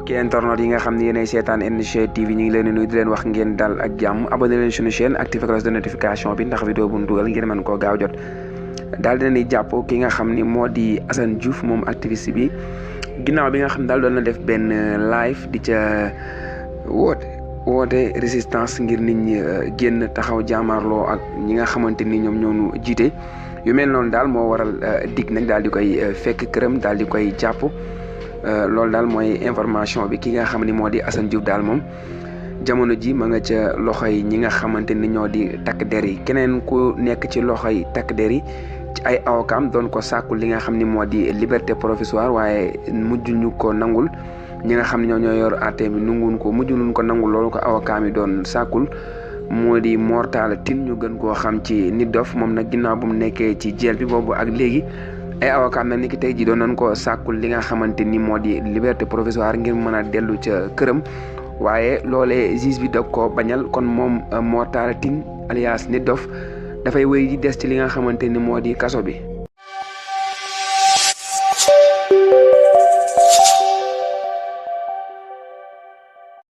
mbokki internet yi nga xam ne yéenay seetaan NG TV ñu ngi leen di nuyu di leen wax ngeen dal ak jàmm abonné leen suñu chaîne activé cloche de notification bi ndax vidéo bu ñu dugal ngeen mën koo gaaw jot daal dinañuy jàpp ki nga xam ni moo di Assane Diouf moom activiste bi ginnaaw bi nga xam daal doon na def benn live di ca woote résistance ngir nit ñi génn taxaw jaamarloo ak ñi nga xamante ni ñoom ñoonu jiite yu mel noonu daal moo waral dig nag daal di koy fekk këram daal di koy jàpp loolu daal mooy information bi ki nga xam ni moo di Assane Diouf daal moom jamono ji ma nga ca loxoy ñi nga xamante ni ñoo di takk der yi keneen ku nekk ci loxoy takk der yi ci ay awkaam doon ko sàkkul li nga xam ni moo di liberté provisoire waaye mujj ñu ko nangul ñi nga xam ne ñoo yor àtte bi mujj nuñ ko nangul loolu ko awkaam yi doon sàkkul moo di Mor Talla Tine ñu gën koo xam ci Nit Dof moom nag ginnaaw bu mu nekkee ci jeel bi boobu ak léegi ay avocat nag ni ki tey ji doon nañ ko sàkkul li nga xamante ni moo di liberté provisoire ngir mën a dellu ca këram waaye loolee juge bi da ko bañal kon moom Mor Talla Tine alias Nit Dof dafay wéy di des ci li nga xamante ni moo di kaso bi